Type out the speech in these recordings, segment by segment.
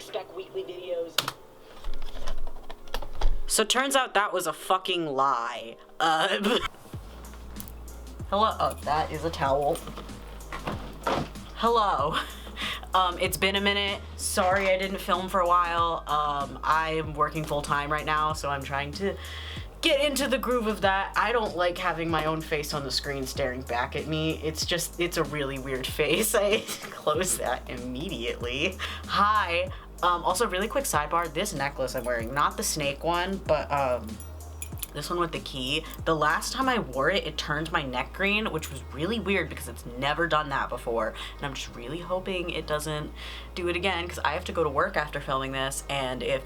expect weekly videos. So turns out that was a fucking lie. Hello, oh, that is a towel. Hello. It's been a minute. Sorry I didn't film for a while. I'm working full time right now, so I'm trying to get into the groove of that. I don't like having my own face on the screen staring back at me. It's a really weird face. I close that immediately. Hi. Also, really quick sidebar, this necklace I'm wearing, not the snake one, but this one with the key. The last time I wore it, it turned my neck green, which was really weird because it's never done that before. And I'm just really hoping it doesn't do it again because I have to go to work after filming this. And if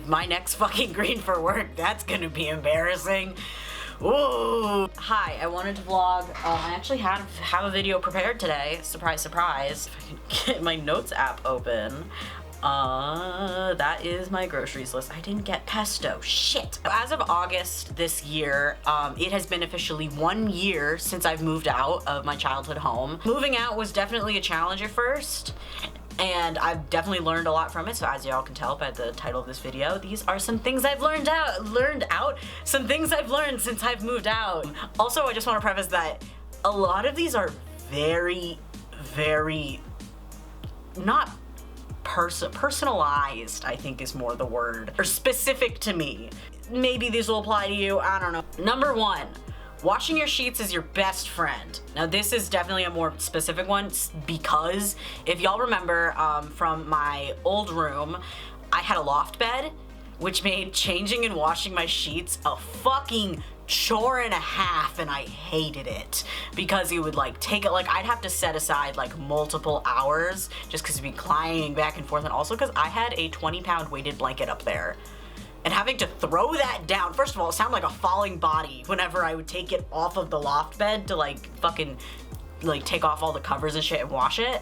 my neck's fucking green for work, that's gonna be embarrassing. Ooh. Hi, I wanted to vlog. I actually have a video prepared today. Surprise, surprise. If I can get my notes app open. That is my groceries list. I didn't get pesto, shit. As of August this year, it has been officially 1 year since I've moved out of my childhood home. Moving out was definitely a challenge at first, and I've definitely learned a lot from it. So as y'all can tell by the title of this video, these are some things I've some things I've learned since I've moved out. Also, I just want to preface that a lot of these are very, very not personalized, I think is more the word, or specific to me. Maybe these will apply to you, I don't know. Number 1, washing your sheets is your best friend. Now this is definitely a more specific one because if y'all remember from my old room, I had a loft bed, which made changing and washing my sheets a fucking chore and a half, and I hated it because it would like take it, like I'd have to set aside like multiple hours just because it'd be climbing back and forth, and also because I had a 20-pound weighted blanket up there and having to throw that down. First of all, it sounded like a falling body whenever I would take it off of the loft bed to like fucking like take off all the covers and shit and wash it.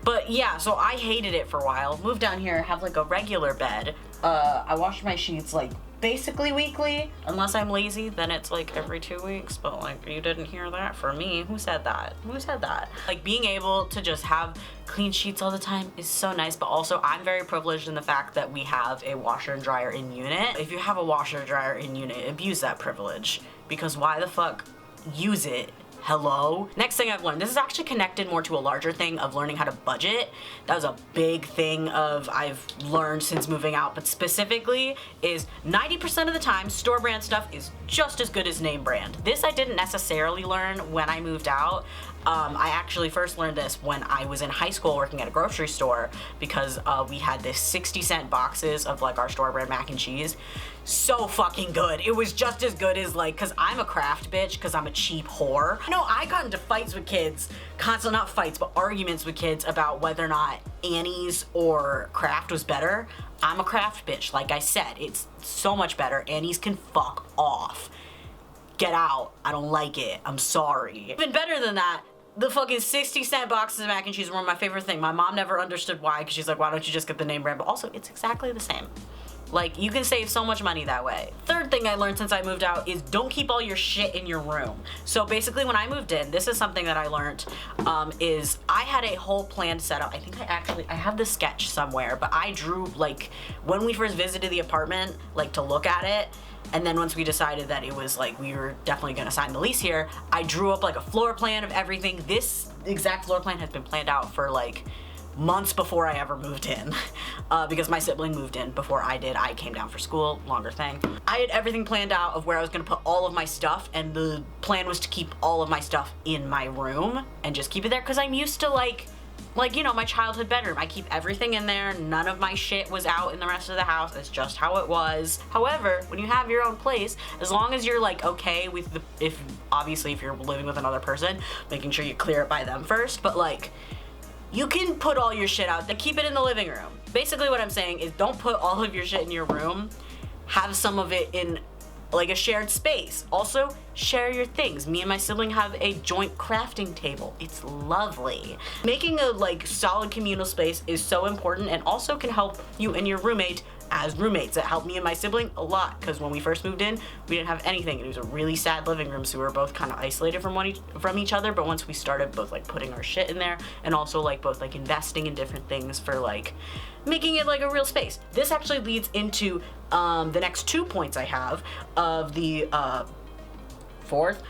But yeah, so I hated it for a while. Moved down here, have like a regular bed. I wash my sheets like basically weekly, unless I'm lazy, then it's like every 2 weeks, but like you didn't hear that from me. Who said that? Who said that? Like being able to just have clean sheets all the time is so nice, but also I'm very privileged in the fact that we have a washer and dryer in unit. If you have a washer and dryer in unit, abuse that privilege, because why the fuck use it? Hello? Next thing I've learned, this is actually connected more to a larger thing of learning how to budget. That was a big thing I've learned since moving out, but specifically is 90% of the time store brand stuff is just as good as name brand. This I didn't necessarily learn when I moved out. I actually first learned this when I was in high school working at a grocery store because we had this 60-cent boxes of like our store brand mac and cheese. So fucking good. It was just as good as like, cause I'm a Kraft bitch, cause I'm a cheap whore. You know, I got into fights with kids, not fights, but arguments with kids about whether or not Annie's or Kraft was better. I'm a Kraft bitch, like I said, it's so much better. Annie's can fuck off. Get out, I don't like it, I'm sorry. Even better than that, the fucking 60-cent boxes of mac and cheese were my favorite thing. My mom never understood why, because she's like, why don't you just get the name brand? But also, it's exactly the same. Like, you can save so much money that way. Third thing I learned since I moved out is don't keep all your shit in your room. So basically when I moved in, this is something that I learned, is I had a whole plan set up. I think I have the sketch somewhere, but I drew, like, when we first visited the apartment, like, to look at it, and then once we decided that it was like, we were definitely gonna sign the lease here, I drew up like a floor plan of everything. This exact floor plan has been planned out for like months before I ever moved in, because my sibling moved in before I did. I came down for school, longer thing. I had everything planned out of where I was gonna put all of my stuff, and the plan was to keep all of my stuff in my room and just keep it there, because I'm used to like, you know, my childhood bedroom. I keep everything in there. None of my shit was out in the rest of the house. It's just how it was. However, when you have your own place, as long as you're like okay with obviously if you're living with another person, making sure you clear it by them first, but like, you can put all your shit out there. Keep it in the living room. Basically what I'm saying is don't put all of your shit in your room. Have some of it in like a shared space. Also, share your things. Me and my sibling have a joint crafting table. It's lovely. Making a like solid communal space is so important and also can help you and your roommate as roommates. It helped me and my sibling a lot, because when we first moved in, we didn't have anything. It was a really sad living room, so we were both kind of isolated from each other. But once we started both like putting our shit in there, and also like both like investing in different things for like making it like a real space. This actually leads into the next 2 points I have of the fourth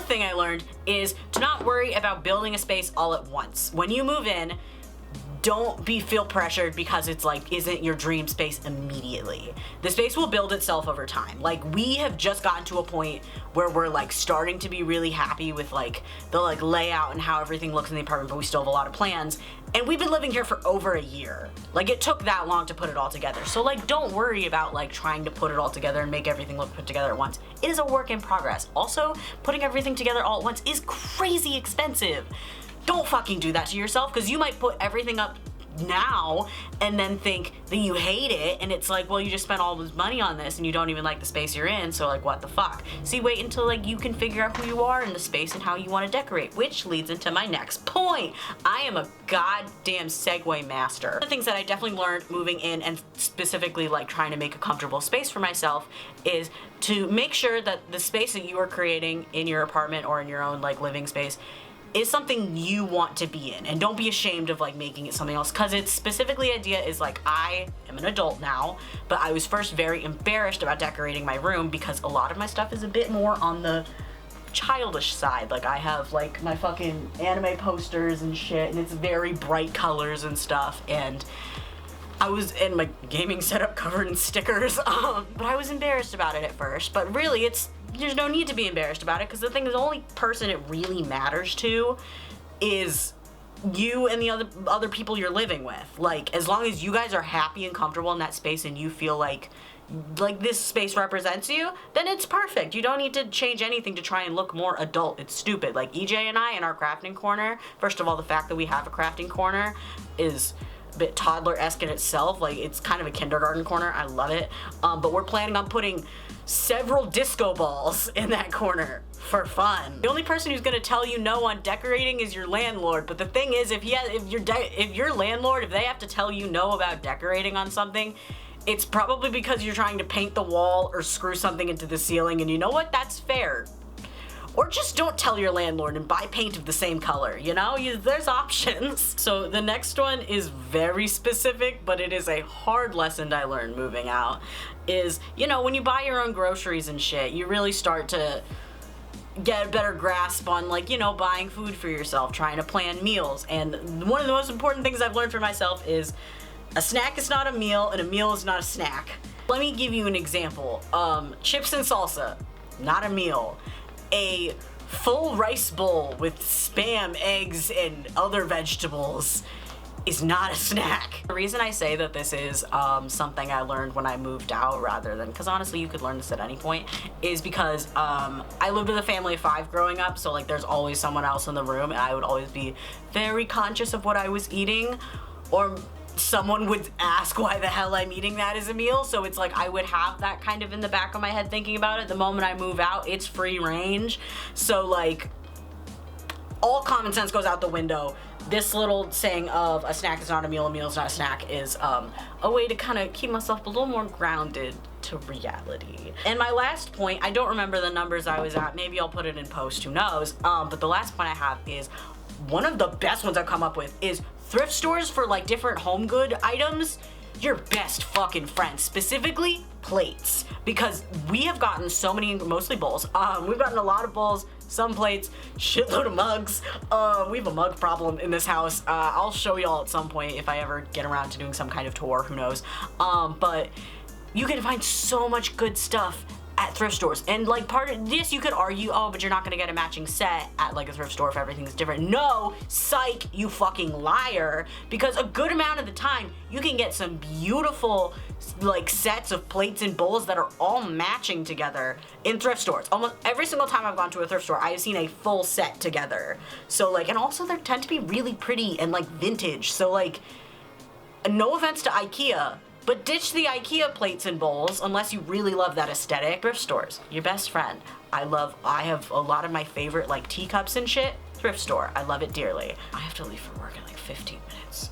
thing I learned is to not worry about building a space all at once. When you move in, don't feel pressured because it's like isn't your dream space immediately. The space will build itself over time. Like, we have just gotten to a point where we're like starting to be really happy with like the like layout and how everything looks in the apartment, but we still have a lot of plans. And we've been living here for over a year. Like, it took that long to put it all together. So like, don't worry about like trying to put it all together and make everything look put together at once. It is a work in progress. Also, putting everything together all at once is crazy expensive. Don't fucking do that to yourself, because you might put everything up now and then think that you hate it, and it's like, well, you just spent all this money on this and you don't even like the space you're in, so like, what the fuck? See, wait until like you can figure out who you are in the space and how you want to decorate, which leads into my next point. I am a goddamn segue master. One of the things that I definitely learned moving in, and specifically like trying to make a comfortable space for myself, is to make sure that the space that you are creating in your apartment or in your own like living space is something you want to be in, and don't be ashamed of like making it something else, because it's specifically idea is like, I am an adult now, but I was first very embarrassed about decorating my room because a lot of my stuff is a bit more on the childish side. Like, I have like my fucking anime posters and shit, and it's very bright colors and stuff, and I was in my gaming setup covered in stickers, but I was embarrassed about it at first. But really, there's no need to be embarrassed about it, because the thing is, the only person it really matters to is you and the other people you're living with. Like, as long as you guys are happy and comfortable in that space and you feel like this space represents you, then it's perfect. You don't need to change anything to try and look more adult. It's stupid. Like, EJ and I in our crafting corner, first of all, the fact that we have a crafting corner is bit toddler-esque in itself. Like, it's kind of a kindergarten corner. I love it. But we're planning on putting several disco balls in that corner for fun. The only person who's gonna tell you no on decorating is your landlord. But the thing is, if your landlord, if they have to tell you no about decorating on something, it's probably because you're trying to paint the wall or screw something into the ceiling, and you know what? That's fair. Or just don't tell your landlord and buy paint of the same color, you know? There's options. So the next one is very specific, but it is a hard lesson I learned moving out, is, you know, when you buy your own groceries and shit, you really start to get a better grasp on, like, you know, buying food for yourself, trying to plan meals. And one of the most important things I've learned for myself is a snack is not a meal, and a meal is not a snack. Let me give you an example. Chips and salsa, not a meal. A full rice bowl with Spam, eggs, and other vegetables is not a snack. The reason I say that this is something I learned when I moved out, rather than, because honestly you could learn this at any point, is because I lived with a family of 5 growing up, so like there's always someone else in the room, and I would always be very conscious of what I was eating, or someone would ask why the hell I'm eating that as a meal. So it's like, I would have that kind of in the back of my head thinking about it. The moment I move out, it's free range. So like, all common sense goes out the window. This little saying of a snack is not a meal is not a snack is a way to kind of keep myself a little more grounded to reality. And my last point, I don't remember the numbers I was at, maybe I'll put it in post, who knows, but the last point I have is, one of the best ones I've come up with is thrift stores for like different home good items. Your best fucking friend, specifically plates, because we have gotten so many, mostly bowls. We've gotten a lot of bowls, some plates, shitload of mugs. We have a mug problem in this house. I'll show y'all at some point if I ever get around to doing some kind of tour, who knows. But you can find so much good stuff at thrift stores. And like, part of this, you could argue, oh, but you're not gonna get a matching set at like a thrift store if everything's different. No, psych, you fucking liar. Because a good amount of the time, you can get some beautiful like sets of plates and bowls that are all matching together in thrift stores. Almost every single time I've gone to a thrift store, I've seen a full set together. So like, and also they tend to be really pretty and like vintage. So like, no offense to IKEA, but ditch the IKEA plates and bowls unless you really love that aesthetic. Thrift stores, your best friend. I have a lot of my favorite like teacups and shit. Thrift store, I love it dearly. I have to leave for work in like 15 minutes.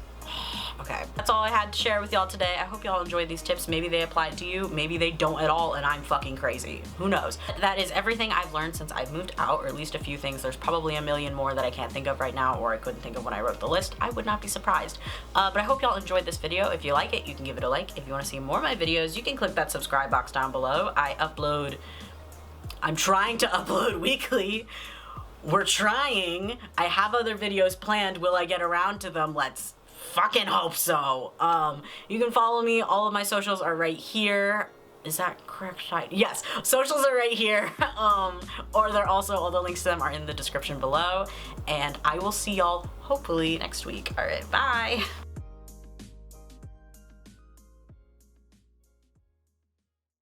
Okay, that's all I had to share with y'all today. I hope y'all enjoyed these tips. Maybe they apply to you, maybe they don't at all, and I'm fucking crazy. Who knows? That is everything I've learned since I've moved out, or at least a few things. There's probably a million more that I can't think of right now, or I couldn't think of when I wrote the list. I would not be surprised. But I hope y'all enjoyed this video. If you like it, you can give it a like. If you want to see more of my videos, you can click that subscribe box down below. I'm trying to upload weekly. We're trying. I have other videos planned. Will I get around to them? Let's fucking hope so. You can follow me. All of my socials are right here. Is that correct? Yes, socials are right here. Or they're also, all the links to them are in the description below. And I will see y'all hopefully next week. All right, bye.